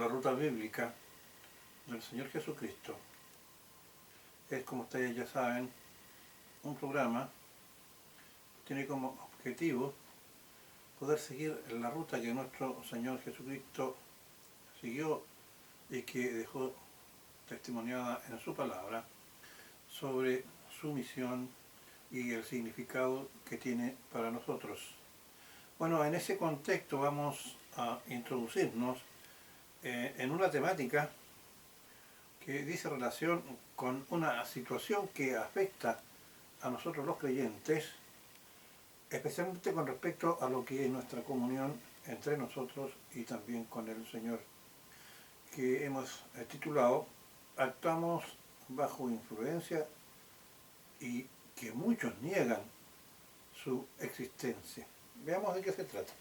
la ruta bíblica del Señor Jesucristo es, como ustedes ya saben, un programa que tiene como objetivo poder seguir la ruta que nuestro Señor Jesucristo siguió y que dejó testimoniada en su palabra sobre su misión y el significado que tiene para nosotros. Bueno, en ese contexto vamos a introducirnos en una temática que dice relación con una situación que afecta a nosotros los creyentes, especialmente con respecto a lo que es nuestra comunión entre nosotros y también con el Señor, que hemos titulado "Actuamos bajo influencia y que muchos niegan su existencia". Veamos de qué se trata.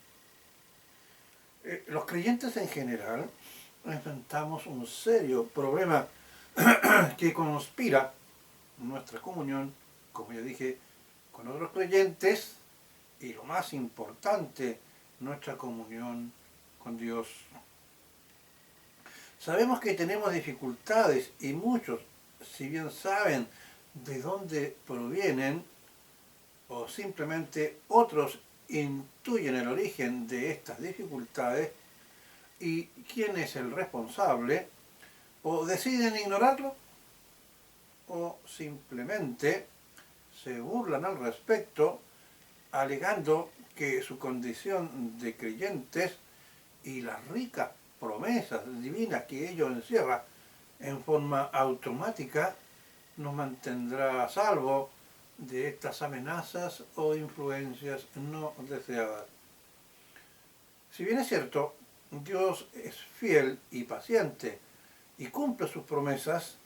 Los creyentes en general enfrentamos un serio problema que conspira nuestra comunión, como ya dije, con otros creyentes y, lo más importante, nuestra comunión con Dios. Sabemos que tenemos dificultades y muchos, si bien saben de dónde provienen, o simplemente otros intuyen el origen de estas dificultades y quién es el responsable, o deciden ignorarlo o simplemente se burlan al respecto, alegando que su condición de creyentes y las ricas promesas divinas que ello encierra en forma automática nos mantendrá a salvo de estas amenazas o influencias no deseadas. Si bien es cierto, Dios es fiel y paciente y cumple sus promesas,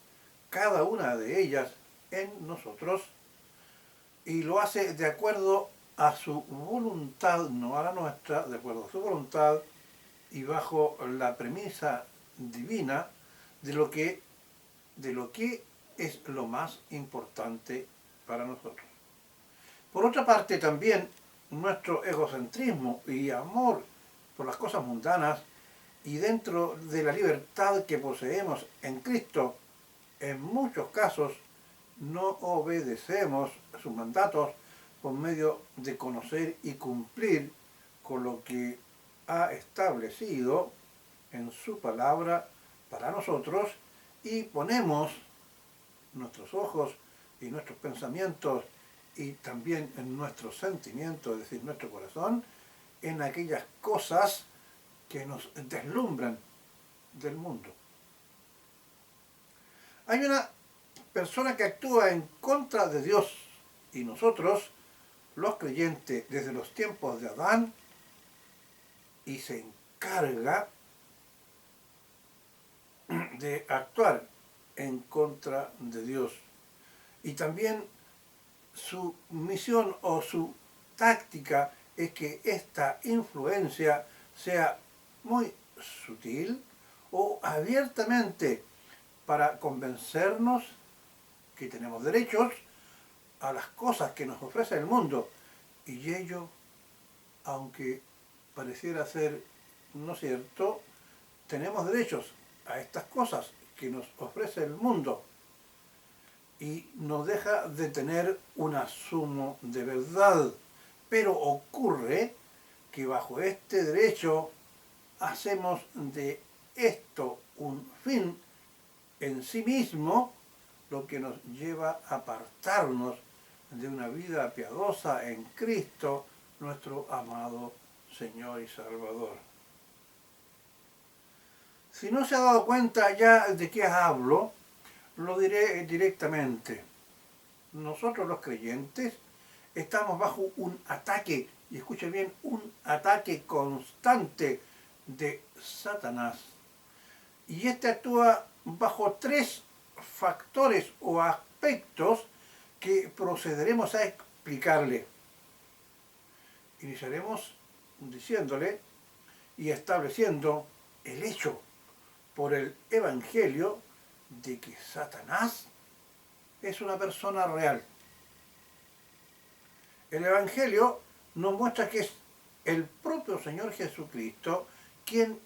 cada una de ellas en nosotros, y lo hace de acuerdo a su voluntad, no a la nuestra, de acuerdo a su voluntad y bajo la premisa divina de lo que es lo más importante para nosotros. Por otra parte, también nuestro egocentrismo y amor por las cosas mundanas, y dentro de la libertad que poseemos en Cristo, en muchos casos no obedecemos sus mandatos por medio de conocer y cumplir con lo que ha establecido en su palabra para nosotros, y ponemos nuestros ojos y nuestros pensamientos y también en nuestros sentimientos, es decir, nuestro corazón, en aquellas cosas que nos deslumbran del mundo. Hay una persona que actúa en contra de Dios, y nosotros, los creyentes, desde los tiempos de Adán, y se encarga de actuar en contra de Dios. Y también su misión o su táctica es que esta influencia sea muy sutil o abiertamente para convencernos que tenemos derechos a las cosas que nos ofrece el mundo, y ello, aunque pareciera ser no cierto, tenemos derechos a estas cosas que nos ofrece el mundo y nos deja de tener un asumo de verdad. Pero ocurre que bajo este derecho hacemos de esto un fin en sí mismo, lo que nos lleva a apartarnos de una vida piadosa en Cristo, nuestro amado Señor y Salvador. Si no se ha dado cuenta ya de qué hablo, lo diré directamente. Nosotros los creyentes estamos bajo un ataque, y escuche bien, un ataque constante de Satanás. Y este actúa bajo tres factores o aspectos que procederemos a explicarle. Iniciaremos diciéndole y estableciendo el hecho por el Evangelio de que Satanás es una persona real. El Evangelio nos muestra que es el propio Señor Jesucristo quien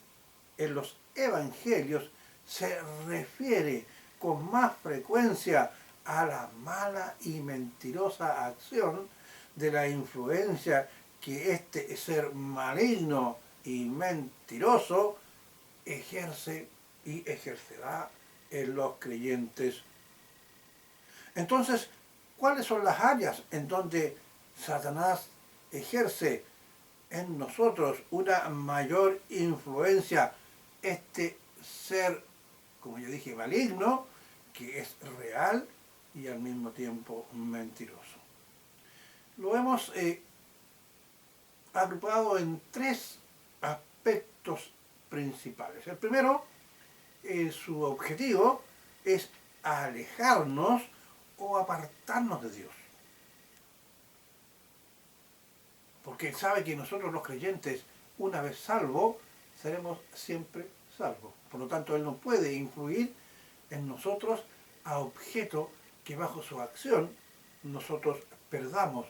en los evangelios se refiere con más frecuencia a la mala y mentirosa acción de la influencia que este ser maligno y mentiroso ejerce y ejercerá en los creyentes. Entonces, ¿cuáles son las áreas en donde Satanás ejerce en nosotros una mayor influencia? Este ser, como ya dije, maligno, que es real y al mismo tiempo mentiroso. Lo hemos agrupado en tres aspectos principales. El primero, su objetivo es alejarnos o apartarnos de Dios. Porque Él sabe que nosotros los creyentes, una vez salvos, seremos siempre salvos. Por lo tanto, Él no puede influir en nosotros a objeto que bajo su acción nosotros perdamos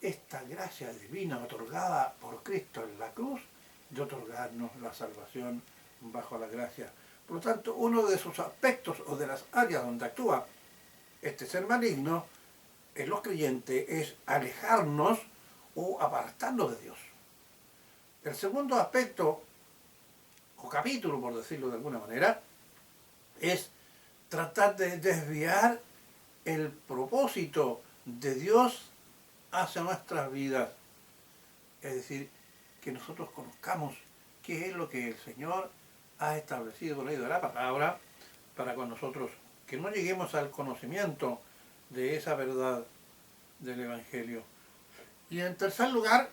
esta gracia divina otorgada por Cristo en la cruz de otorgarnos la salvación bajo la gracia. Por lo tanto, uno de sus aspectos o de las áreas donde actúa este ser maligno en los creyentes es alejarnos o apartarnos de Dios. El segundo aspecto, o capítulo por decirlo de alguna manera, es tratar de desviar el propósito de Dios hacia nuestras vidas. Es decir, que nosotros conozcamos qué es lo que el Señor ha establecido por medio de la palabra para con nosotros, que no lleguemos al conocimiento de esa verdad del Evangelio. Y en tercer lugar,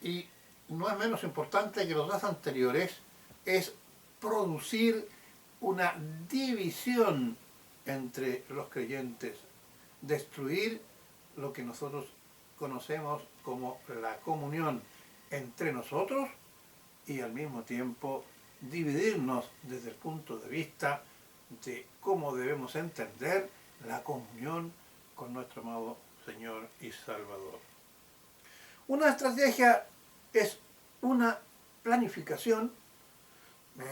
y no es menos importante que los dos anteriores, es producir una división entre los creyentes, destruir lo que nosotros conocemos como la comunión entre nosotros y al mismo tiempo dividirnos desde el punto de vista de cómo debemos entender la comunión con nuestro amado Señor y Salvador. Una estrategia es una planificación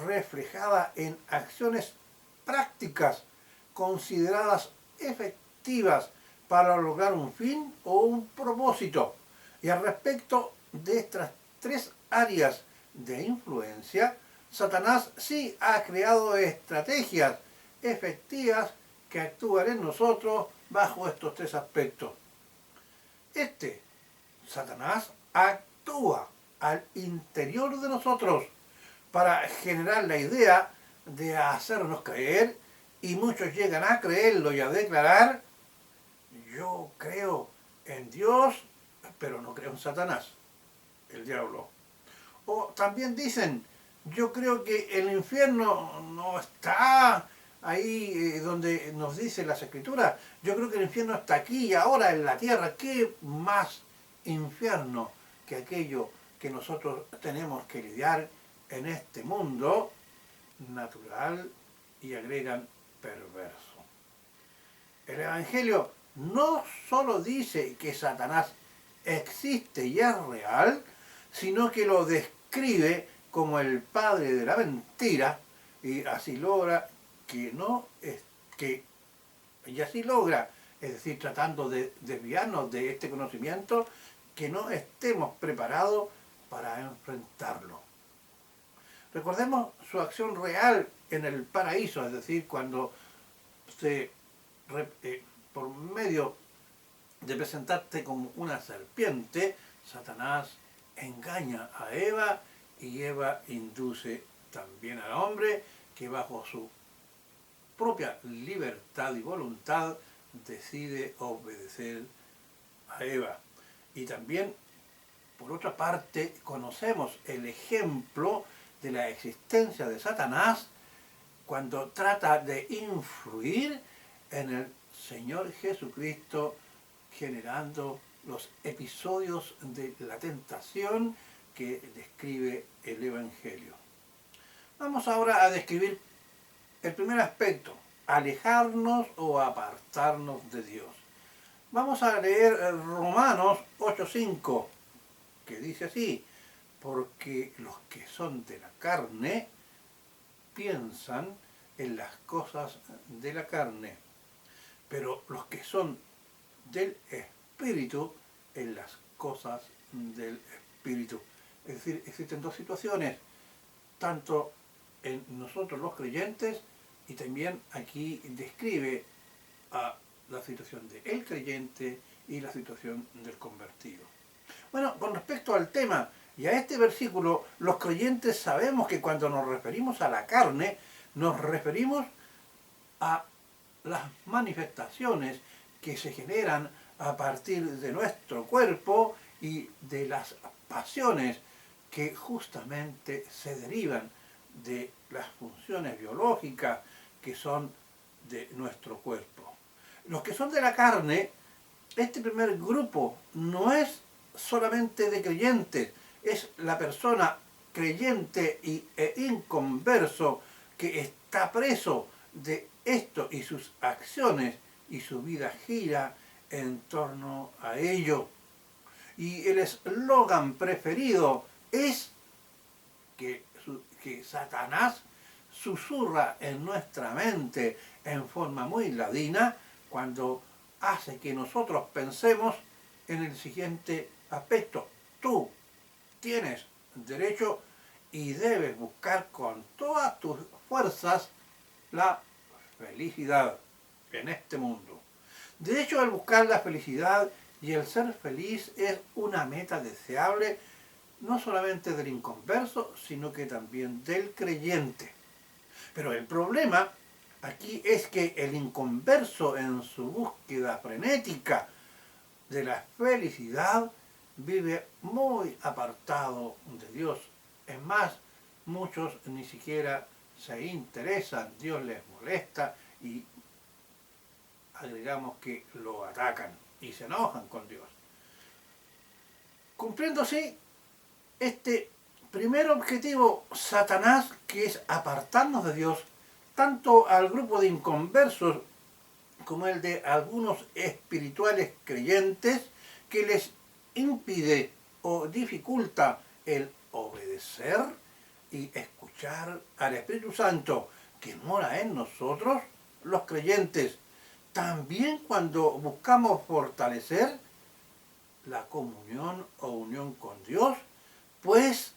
reflejada en acciones prácticas consideradas efectivas para lograr un fin o un propósito. Y al respecto de estas tres áreas de influencia, Satanás sí ha creado estrategias efectivas que actúan en nosotros bajo estos tres aspectos. Satanás actúa al interior de nosotros para generar la idea de hacernos creer, y muchos llegan a creerlo y a declarar: yo creo en Dios, pero no creo en Satanás, el diablo. O también dicen: yo creo que el infierno no está ahí donde nos dice las Escrituras, yo creo que el infierno está aquí y ahora en la tierra. ¿Qué más infierno que aquello que nosotros tenemos que lidiar en este mundo natural? Y agregan: perverso. El Evangelio no solo dice que Satanás existe y es real, sino que lo describe como el padre de la mentira, y así logra es decir, tratando de desviarnos de este conocimiento, que no estemos preparados para enfrentarlo. Recordemos su acción real en el paraíso, es decir, cuando por medio de presentarte como una serpiente, Satanás engaña a Eva y Eva induce también al hombre, que bajo su propia libertad y voluntad decide obedecer a Eva. Y también, por otra parte, conocemos el ejemplo de la existencia de Satanás cuando trata de influir en el Señor Jesucristo, generando los episodios de la tentación que describe el Evangelio. Vamos ahora a describir el primer aspecto: alejarnos o apartarnos de Dios. Vamos a leer Romanos 8:5, que dice así: porque los que son de la carne piensan en las cosas de la carne, pero los que son del Espíritu en las cosas del Espíritu. Es decir, existen dos situaciones, tanto en nosotros los creyentes, y también aquí describe a la situación del creyente y la situación del convertido. Bueno, con respecto al tema y a este versículo, los creyentes sabemos que cuando nos referimos a la carne, nos referimos a las manifestaciones que se generan a partir de nuestro cuerpo y de las pasiones que justamente se derivan de las funciones biológicas que son de nuestro cuerpo. Los que son de la carne, este primer grupo no es solamente de creyentes, es la persona creyente e inconverso que está preso de esto y sus acciones y su vida gira en torno a ello. Y el eslogan preferido es que Satanás susurra en nuestra mente en forma muy ladina cuando hace que nosotros pensemos en el siguiente aspecto. Tú tienes derecho y debes buscar con todas tus fuerzas la felicidad en este mundo. De hecho, el buscar la felicidad y el ser feliz es una meta deseable no solamente del inconverso, sino que también del creyente. Pero el problema aquí es que el inconverso en su búsqueda frenética de la felicidad vive muy apartado de Dios. Es más, muchos ni siquiera se interesan, Dios les molesta y agregamos que lo atacan y se enojan con Dios. Cumpliendo así este primer objetivo, Satanás, que es apartarnos de Dios, tanto al grupo de inconversos como el de algunos espirituales creyentes, que les impide o dificulta el obedecer y escuchar al Espíritu Santo que mora en nosotros, los creyentes. También cuando buscamos fortalecer la comunión o unión con Dios, pues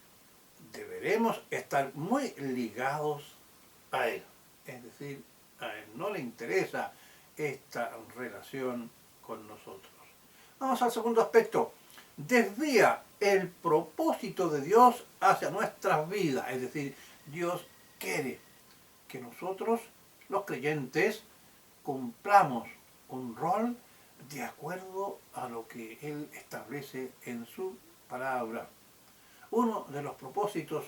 deberemos estar muy ligados a Él. Es decir, a Él no le interesa esta relación con nosotros. Vamos al segundo aspecto. Desvía el propósito de Dios hacia nuestras vidas. Es decir, Dios quiere que nosotros, los creyentes, cumplamos un rol de acuerdo a lo que Él establece en su palabra. Uno de los propósitos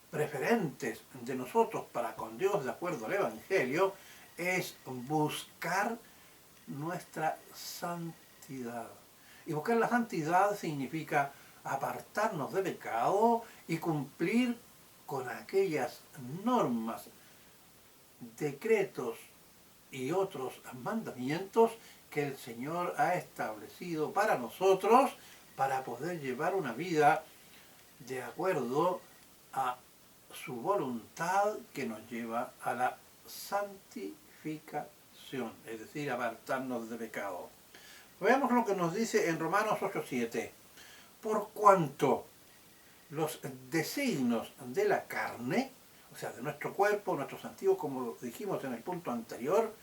preferentes de nosotros para con Dios, de acuerdo al Evangelio, es buscar nuestra santidad. Y buscar la santidad significa apartarnos de pecado y cumplir con aquellas normas, decretos y otros mandamientos que el Señor ha establecido para nosotros para poder llevar una vida de acuerdo a su voluntad que nos lleva a la santificación, es decir, apartarnos de pecado. Veamos lo que nos dice en Romanos 8:7. Por cuanto los designios de la carne, o sea, de nuestro cuerpo, nuestros antiguos, como lo dijimos en el punto anterior,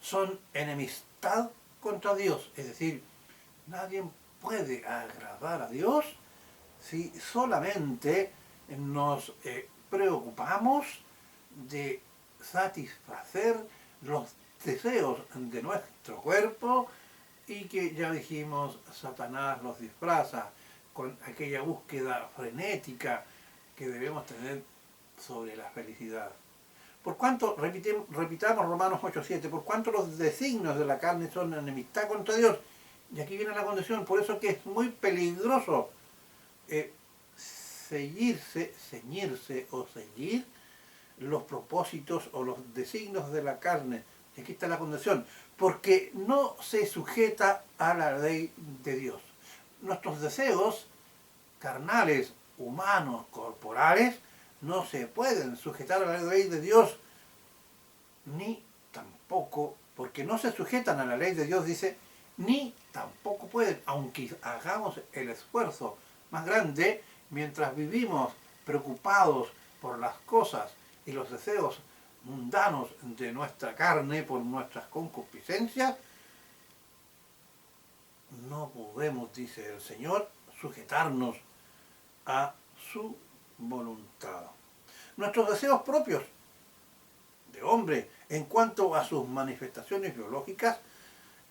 son enemistad contra Dios. Es decir, nadie puede agradar a Dios si solamente nos preocupamos de satisfacer los deseos de nuestro cuerpo y que ya dijimos, Satanás los disfraza con aquella búsqueda frenética que debemos tener sobre la felicidad. Por cuanto, repitamos Romanos 8:7, por cuanto los designios de la carne son enemistad contra Dios. Y aquí viene la condición, por eso que es muy peligroso ceñirse o seguir los propósitos o los designios de la carne. Y aquí está la condición, porque no se sujeta a la ley de Dios. Nuestros deseos carnales humanos corporales no se pueden sujetar a la ley de Dios, ni tampoco, porque no se sujetan a la ley de Dios, dice, ni tampoco pueden, aunque hagamos el esfuerzo más grande, mientras vivimos preocupados por las cosas y los deseos mundanos de nuestra carne, por nuestras concupiscencias, no podemos, dice el Señor, sujetarnos a su voluntad. Nuestros deseos propios de hombre, en cuanto a sus manifestaciones biológicas,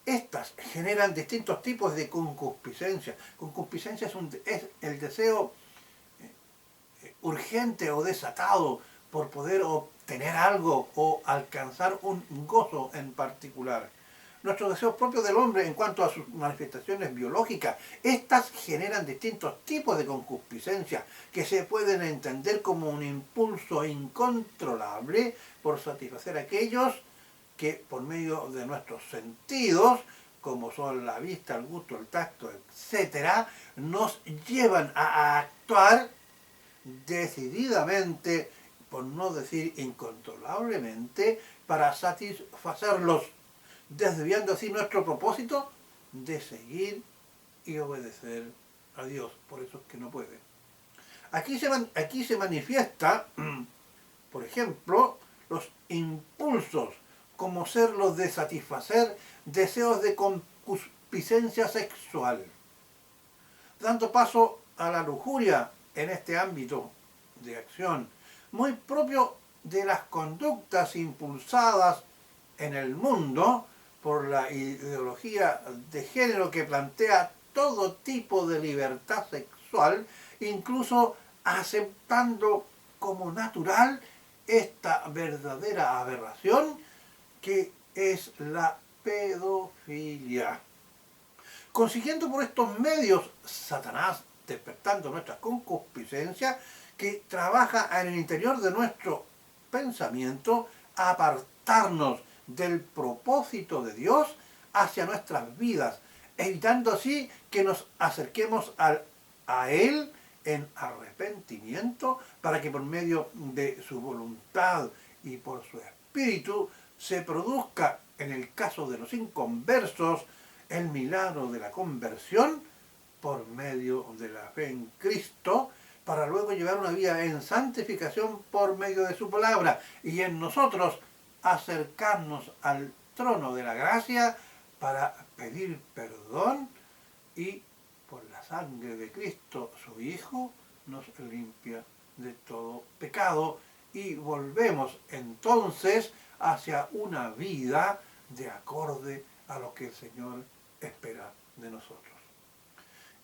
estas generan distintos tipos de concupiscencia. Concupiscencia es el deseo urgente o desatado por poder obtener algo o alcanzar un gozo en particular. Nuestros deseos propios del hombre en cuanto a sus manifestaciones biológicas, estas generan distintos tipos de concupiscencia que se pueden entender como un impulso incontrolable por satisfacer a aquellos que por medio de nuestros sentidos, como son la vista, el gusto, el tacto, etc., nos llevan a actuar decididamente, por no decir incontrolablemente, para satisfacerlos, desviando así nuestro propósito de seguir y obedecer a Dios. Por eso es que no puede. Aquí se manifiesta, por ejemplo, los impulsos, como ser los de satisfacer deseos de concupiscencia sexual, dando paso a la lujuria en este ámbito de acción, muy propio de las conductas impulsadas en el mundo por la ideología de género que plantea todo tipo de libertad sexual, incluso aceptando como natural esta verdadera aberración que es la pedofilia. Consiguiendo por estos medios, Satanás, despertando nuestras concupiscencias, que trabaja en el interior de nuestro pensamiento, a apartarnos del propósito de Dios hacia nuestras vidas, evitando así que nos acerquemos a Él en arrepentimiento, para que por medio de su voluntad y por su Espíritu se produzca, en el caso de los inconversos, el milagro de la conversión por medio de la fe en Cristo, para luego llevar una vida en santificación por medio de su palabra, y en nosotros acercarnos al trono de la gracia para pedir perdón, y por la sangre de Cristo, su Hijo, nos limpia de todo pecado, y volvemos entonces hacia una vida de acorde a lo que el Señor espera de nosotros.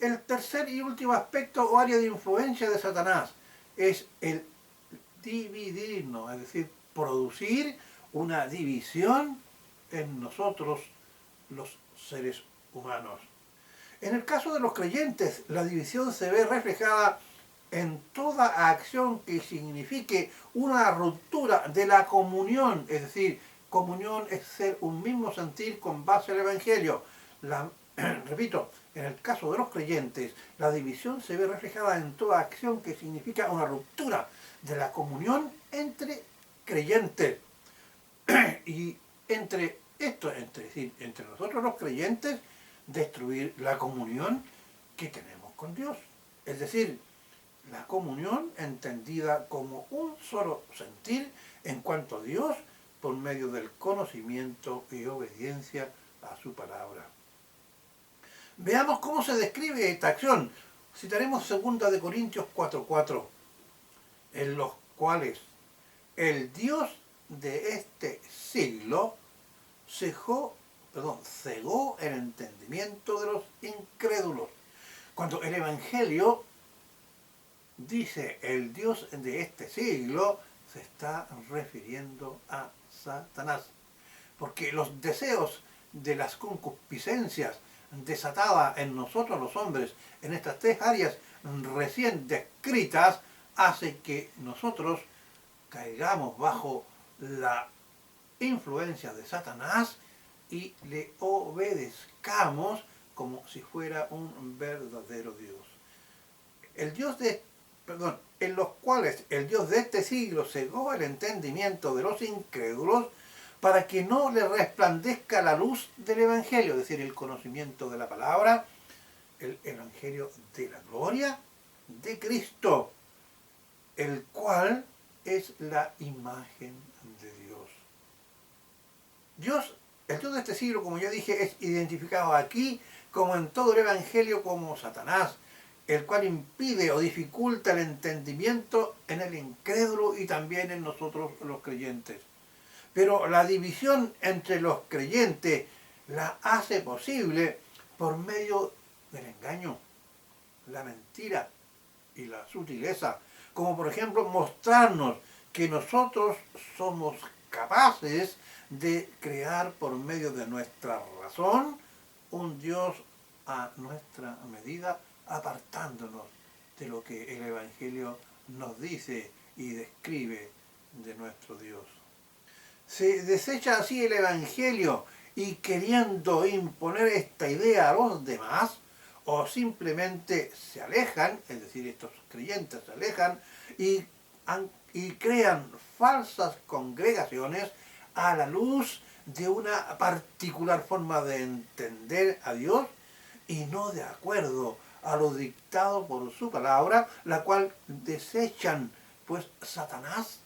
El tercer y último aspecto o área de influencia de Satanás es el dividirnos, es decir, producir una división en nosotros los seres humanos. En el caso de los creyentes, la división se ve reflejada en toda acción que signifique una ruptura de la comunión, es decir, comunión es ser un mismo sentir con base al Evangelio. Repito, en el caso de los creyentes, la división se ve reflejada en toda acción que significa una ruptura de la comunión entre creyentes. Y entre esto, entre nosotros los creyentes, destruir la comunión que tenemos con Dios. Es decir, la comunión entendida como un solo sentir en cuanto a Dios por medio del conocimiento y obediencia a su palabra. Veamos cómo se describe esta acción. Citaremos 2 Corintios 4:4, en los cuales el Dios de este siglo cegó el entendimiento de los incrédulos. Cuando el Evangelio dice el Dios de este siglo, se está refiriendo a Satanás. Porque los deseos de las concupiscencias desatadas en nosotros los hombres, en estas tres áreas recién descritas, hace que nosotros caigamos bajo la influencia de Satanás y le obedezcamos como si fuera un verdadero Dios. El Dios de perdón, en los cuales el Dios de este siglo cegó el entendimiento de los incrédulos para que no le resplandezca la luz del Evangelio, es decir, el conocimiento de la palabra, el Evangelio de la gloria de Cristo, el cual es la imagen de Dios. Dios, el Dios de este siglo, como ya dije, es identificado aquí como en todo el Evangelio como Satanás, el cual impide o dificulta el entendimiento en el incrédulo y también en nosotros los creyentes. Pero la división entre los creyentes la hace posible por medio del engaño, la mentira y la sutileza, como por ejemplo mostrarnos que nosotros somos capaces de crear por medio de nuestra razón un Dios a nuestra medida, apartándonos de lo que el Evangelio nos dice y describe de nuestro Dios. Se desecha así el Evangelio y queriendo imponer esta idea a los demás, o simplemente se alejan, es decir, estos creyentes se alejan y crean falsas congregaciones a la luz de una particular forma de entender a Dios y no de acuerdo a lo dictado por su palabra, la cual desechan, pues Satanás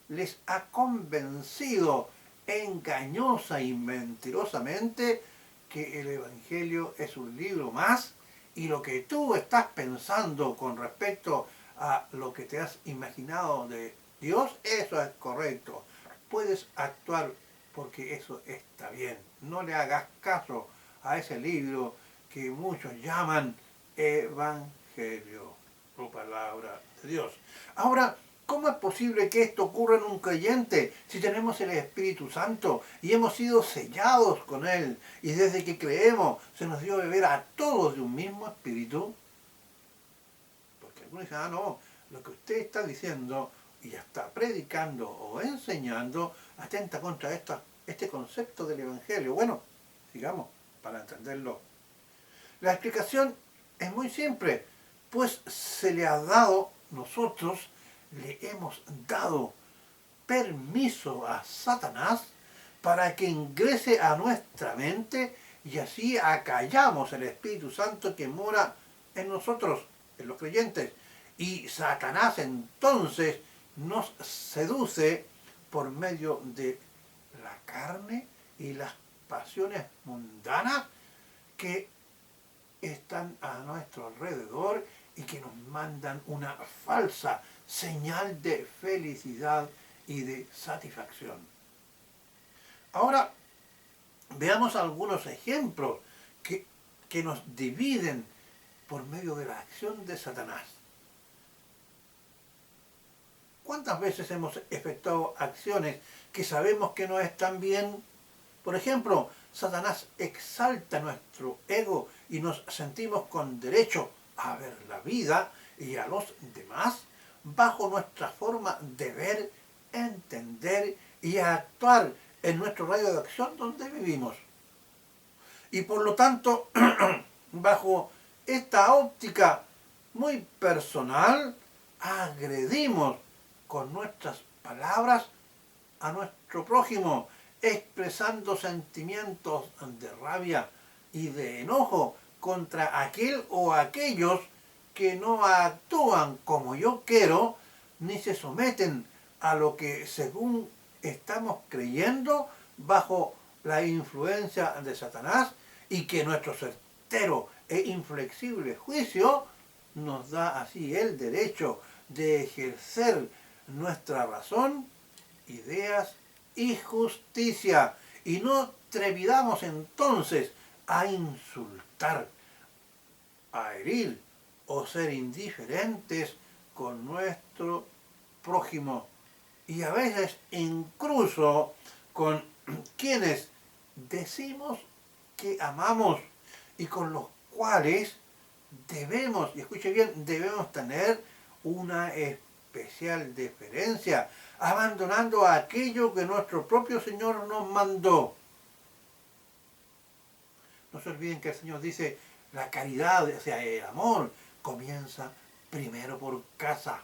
les ha convencido engañosa y mentirosamente que el Evangelio es un libro más y lo que tú estás pensando con respecto a lo que te has imaginado de Dios, eso es correcto. Puedes actuar porque eso está bien. No le hagas caso a ese libro que muchos llaman Evangelio, o palabra de Dios. Ahora, ¿cómo es posible que esto ocurra en un creyente si tenemos el Espíritu Santo y hemos sido sellados con Él y desde que creemos se nos dio beber a todos de un mismo Espíritu? Porque algunos dicen, no, lo que usted está diciendo y está predicando o enseñando atenta contra este concepto del Evangelio. Bueno, sigamos para entenderlo. La explicación es muy simple, pues se le ha dado, nosotros le hemos dado permiso a Satanás para que ingrese a nuestra mente y así acallamos el Espíritu Santo que mora en nosotros, en los creyentes. Y Satanás entonces nos seduce por medio de la carne y las pasiones mundanas que están a nuestro alrededor y que nos mandan una falsa señal de felicidad y de satisfacción. Ahora, veamos algunos ejemplos que nos dividen por medio de la acción de Satanás. ¿Cuántas veces hemos efectuado acciones que sabemos que no están bien? Por ejemplo, Satanás exalta nuestro ego y nos sentimos con derecho a ver la vida y a los demás bajo nuestra forma de ver, entender y actuar en nuestro radio de acción donde vivimos. Y por lo tanto, bajo esta óptica muy personal, agredimos con nuestras palabras a nuestro prójimo, expresando sentimientos de rabia y de enojo contra aquel o aquellos que no actúan como yo quiero, ni se someten a lo que según estamos creyendo bajo la influencia de Satanás y que nuestro certero e inflexible juicio nos da así el derecho de ejercer nuestra razón, ideas y justicia. Y no atrevidamos entonces a insultar, a herir o ser indiferentes con nuestro prójimo. Y a veces incluso con quienes decimos que amamos y con los cuales debemos, y escuche bien, debemos tener una especial deferencia, abandonando aquello que nuestro propio Señor nos mandó. No se olviden que el Señor dice, la caridad, o sea, el amor, comienza primero por casa.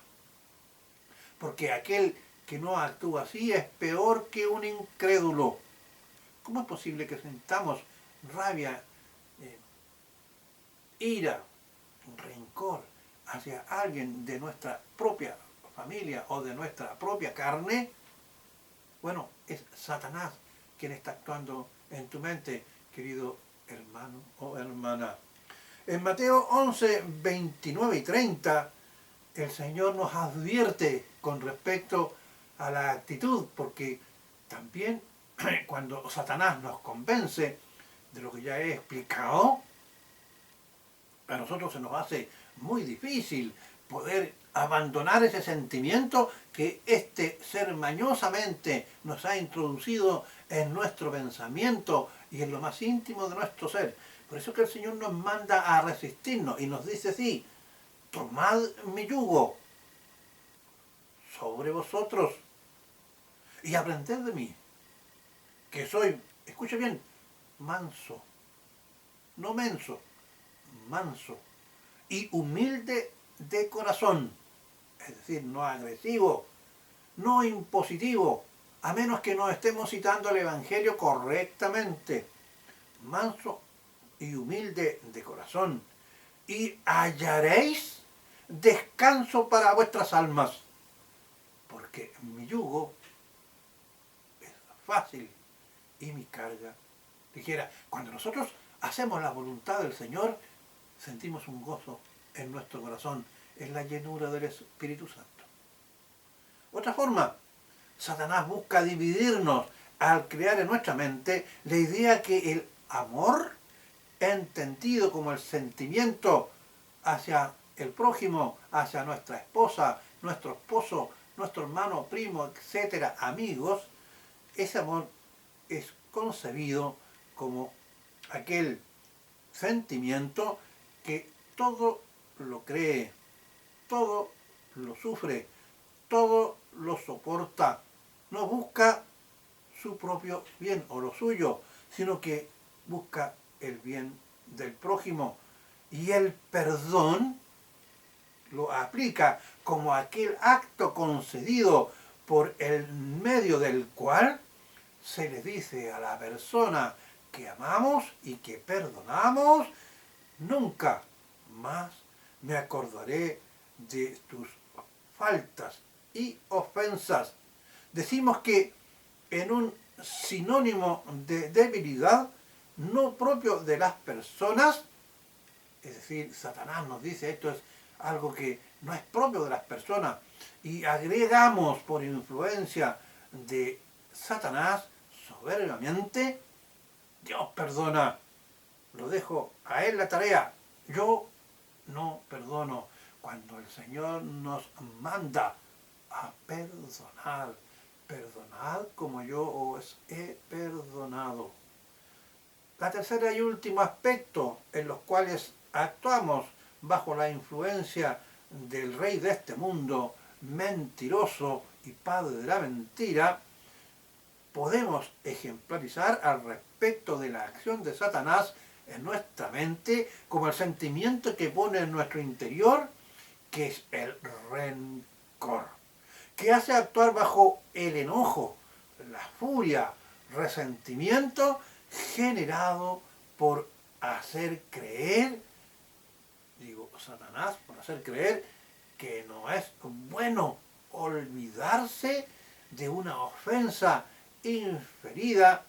Porque aquel que no actúa así es peor que un incrédulo. ¿Cómo es posible que sintamos rabia, eh, ira, rencor hacia alguien de nuestra propia familia o de nuestra propia carne? Bueno, es Satanás quien está actuando en tu mente, querido hermano o hermana. En Mateo 11, 29 y 30, el Señor nos advierte con respecto a la actitud, porque también cuando Satanás nos convence de lo que ya he explicado, a nosotros se nos hace muy difícil poder abandonar ese sentimiento que este ser mañosamente nos ha introducido en nuestro pensamiento y en lo más íntimo de nuestro ser. Por eso que el Señor nos manda a resistirnos y nos dice así: tomad mi yugo sobre vosotros y aprended de mí, que soy, escuche bien, manso, no menso, manso y humilde de corazón, es decir, no agresivo, no impositivo, a menos que no estemos citando el Evangelio correctamente, manso y humilde de corazón, y hallaréis descanso para vuestras almas, porque mi yugo es fácil y mi carga ligera. Cuando nosotros hacemos la voluntad del Señor, sentimos un gozo en nuestro corazón, es la llenura del Espíritu Santo. Otra forma, Satanás busca dividirnos al crear en nuestra mente la idea que el amor, entendido como el sentimiento hacia el prójimo, hacia nuestra esposa, nuestro esposo, nuestro hermano, primo, etcétera, amigos, ese amor es concebido como aquel sentimiento que todo lo cree, todo lo sufre, todo lo soporta, no busca su propio bien o lo suyo, sino que busca el bien del prójimo. Y el perdón lo aplica como aquel acto concedido por el medio del cual se le dice a la persona que amamos y que perdonamos: nunca más me acordaré de tus faltas y ofensas. Decimos que en un sinónimo de debilidad no propio de las personas, es decir, Satanás nos dice esto es algo que no es propio de las personas, y agregamos por influencia de Satanás soberbiamente: Dios perdona, lo dejo a él la tarea, yo no perdono. Cuando el Señor nos manda a perdonar, perdonad como yo os he perdonado. La tercera y último aspecto en los cuales actuamos bajo la influencia del rey de este mundo, mentiroso y padre de la mentira, podemos ejemplarizar al respecto de la acción de Satanás en nuestra mente como el sentimiento que pone en nuestro interior, que es el rencor, que hace actuar bajo el enojo, la furia, resentimiento generado por hacer creer, digo Satanás, por hacer creer que no es bueno olvidarse de una ofensa inferida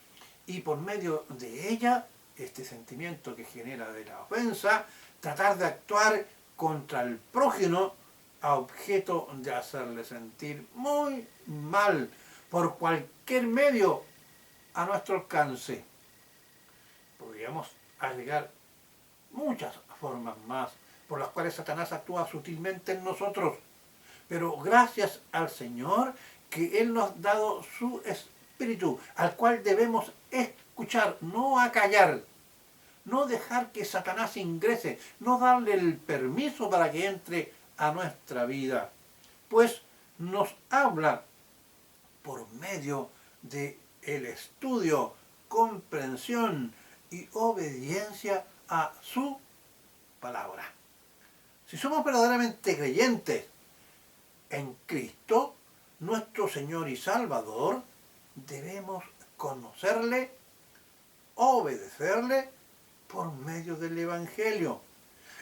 y por medio de ella, este sentimiento que genera de la ofensa, tratar de actuar contra el prójimo a objeto de hacerle sentir muy mal por cualquier medio a nuestro alcance. Podríamos agregar muchas formas más por las cuales Satanás actúa sutilmente en nosotros, pero gracias al Señor que Él nos ha dado su espíritu, al cual debemos escuchar, no acallar, no dejar que Satanás ingrese, no darle el permiso para que entre a nuestra vida, pues nos habla por medio de el estudio, comprensión y obediencia a su palabra. Si somos verdaderamente creyentes en Cristo, nuestro Señor y Salvador, debemos conocerle, obedecerle por medio del Evangelio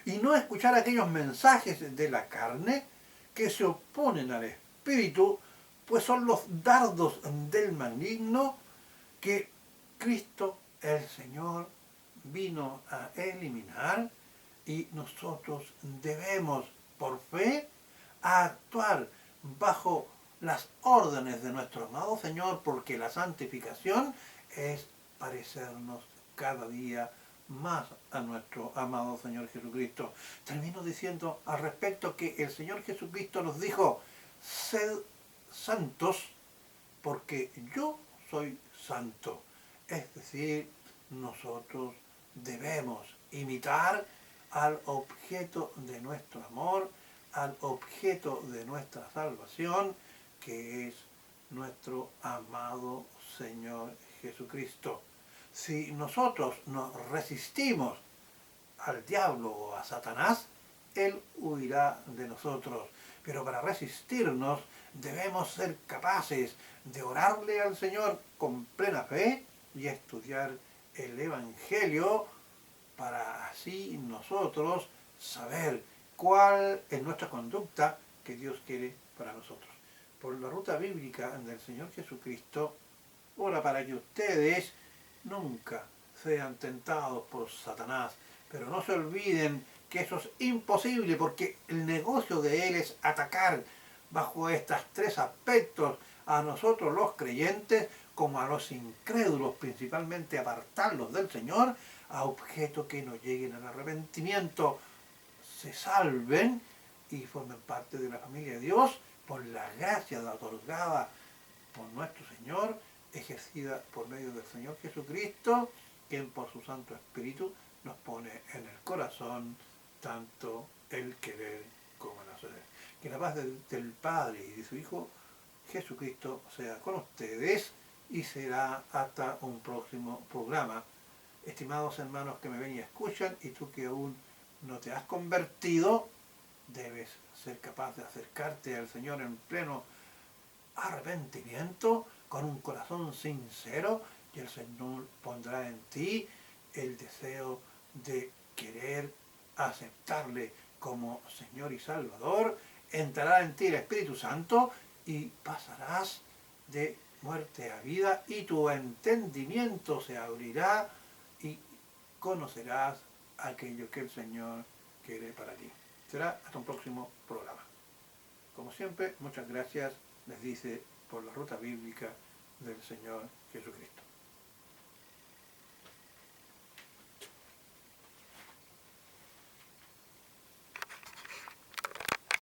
y no escuchar aquellos mensajes de la carne que se oponen al Espíritu, pues son los dardos del maligno que Cristo el Señor vino a eliminar, y nosotros debemos por fe actuar bajo las órdenes de nuestro amado Señor, porque la santificación es parecernos cada día más a nuestro amado Señor Jesucristo. Termino diciendo al respecto que el Señor Jesucristo nos dijo: sed santos porque yo soy santo. Es decir, nosotros debemos imitar al objeto de nuestro amor, al objeto de nuestra salvación, que es nuestro amado Señor Jesucristo. Si nosotros nos resistimos al diablo o a Satanás, él huirá de nosotros. Pero para resistirnos debemos ser capaces de orarle al Señor con plena fe y estudiar el Evangelio, para así nosotros saber cuál es nuestra conducta que Dios quiere para nosotros. Por la ruta bíblica del Señor Jesucristo, ora para que ustedes nunca sean tentados por Satanás, pero no se olviden que eso es imposible, porque el negocio de él es atacar bajo estos tres aspectos a nosotros los creyentes como a los incrédulos, principalmente apartarlos del Señor, a objeto que no lleguen al arrepentimiento, se salven y formen parte de la familia de Dios por la gracia otorgada por nuestro Señor, ejercida por medio del Señor Jesucristo, quien por su Santo Espíritu nos pone en el corazón tanto el querer como el hacer. Que la paz del Padre y de su Hijo Jesucristo sea con ustedes, y será hasta un próximo programa. Estimados hermanos que me ven y escuchan, y tú que aún no te has convertido, debes ser capaz de acercarte al Señor en pleno arrepentimiento, con un corazón sincero, y el Señor pondrá en ti el deseo de querer aceptarle como Señor y Salvador. Entrará en ti el Espíritu Santo y pasarás de muerte a vida, y tu entendimiento se abrirá y conocerás aquello que el Señor quiere para ti. Será hasta un próximo programa. Como siempre, muchas gracias, les dice por la ruta bíblica del Señor Jesucristo.